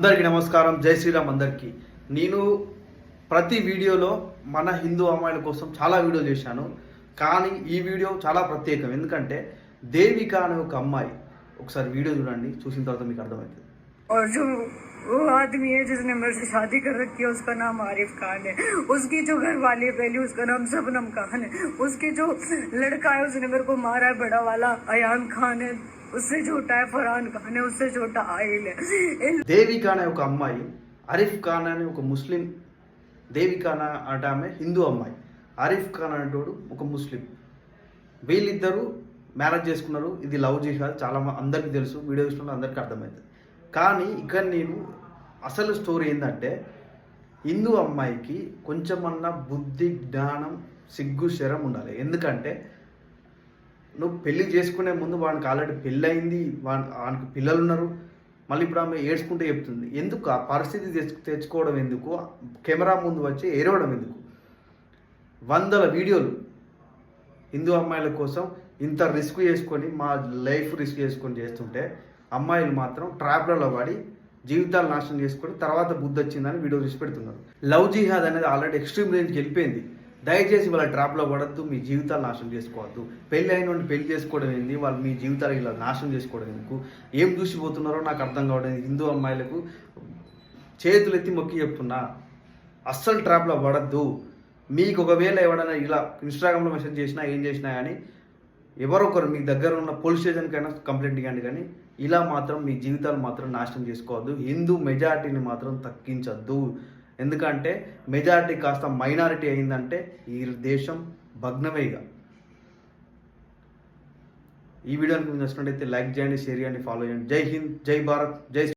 అందరికీ నమస్కారం. జై శ్రీరామ్. అందరికీ నేను ప్రతి వీడియోలో మన హిందూ అమ్మాయిల కోసం చాలా వీడియో చేశాను. కానీ ఈ వీడియో చాలా ప్రత్యేకం. ఎందుకంటే దేవిక అనే ఒక అమ్మాయి, ఒకసారి వీడియో చూడండి, చూసిన తర్వాత మీకు అర్థమవుతుంది. और जो वो आदमी है जिसने मेरे से शादी कर रखी है उसका नाम आरिफ खान है। उसकी जो घर वाली है पहली उसका नाम शबनम खान है। उसके जो लड़का है उसने मेरे को मारा है बड़ा वाला अयान खान है। उससे छोटा है फरहान खान है। उससे छोटा आइल है। దేవిక అనే ఒక అమ్మాయి, ఆరిఫ్ ఖాన్ అనే ఒక ముస్లిం. దేవిక అంటే ఆమె హిందూ అమ్మాయి, ఆరిఫ్ ఖాన్ అనేటోడు ఒక ముస్లిం. వీళ్ళిద్దరూ మ్యారేజ్ చేసుకున్నారు. ఇది లవ్ జిహాద్. చాలా అందరికీ తెలుసు, వీడియో చూసినప్పుడు అందరికీ అర్థమవుతుంది. కానీ ఇక్కడ నేను అసలు స్టోరీ ఏంటంటే, హిందూ అమ్మాయికి కొంచెమన్నా బుద్ధి, జ్ఞానం, సిగ్గు, శరం ఉండాలి. ఎందుకంటే నువ్వు పెళ్లి చేసుకునే ముందు వానికి ఆల్రెడీ పెళ్ళి అయింది, వానికి పిల్లలు ఉన్నారు. మళ్ళీ ఇప్పుడు ఆమె ఏడ్చుకుంటే చెప్తుంది. ఎందుకు ఆ పరిస్థితి తెచ్చుకోవడం ఎందుకు? కెమెరా ముందు వచ్చి ఏడవడం ఎందుకు? వందల వీడియోలు హిందూ అమ్మాయిల కోసం ఇంత రిస్క్ చేసుకొని, మా లైఫ్ రిస్క్ చేసుకొని చేస్తుంటే అమ్మాయిలు మాత్రం ట్రాప్లలో పడి జీవితాలు నాశనం చేసుకొని తర్వాత బుద్ధి వచ్చిందని వీడియో తీసి పెడుతున్నారు. లవ్ జిహాద్ అనేది ఆల్రెడీ ఎక్స్ట్రీమ్ రేంజ్కి వెళ్ళిపోయింది. దయచేసి వాళ్ళ ట్రాప్లో పడద్దు, మీ జీవితాలు నాశనం చేసుకోవద్దు. పెళ్ళి అయిన వాడిని పెళ్లి చేసుకోవడం ఏంది, వాళ్ళు మీ జీవితాలు ఇలా నాశనం చేసుకోవడం ఎందుకు? ఏం చూసిపోతున్నారో నాకు అర్థం కావడం. హిందూ అమ్మాయిలకు చేతులు ఎత్తి మొక్కి చెప్తున్నా, అస్సలు ట్రాప్లో పడద్దు. మీకు ఒకవేళ ఎవడైనా ఇలా ఇన్స్టాగ్రామ్లో మెసేజ్ చేసినా, ఏం చేసినా కానీ ఎవరొకరు మీ దగ్గర ఉన్న పోలీస్ స్టేషన్కైనా కంప్లైంట్ ఇవ్వండి. కానీ ఇలా మాత్రం మీ జీవితాలు మాత్రం నాశనం చేసుకోవద్దు. హిందూ మెజారిటీని మాత్రం తగ్గించద్దు. ఎందుకంటే మెజారిటీ కాస్త మైనారిటీ అయిందంటే ఈ దేశం భగ్నమేగా. ఈ వీడియోని మీకు నచ్చినట్టయితే లైక్ చేయండి, షేర్ చేయండి, ఫాలో చేయండి. జై హింద్, జై భారత్, జై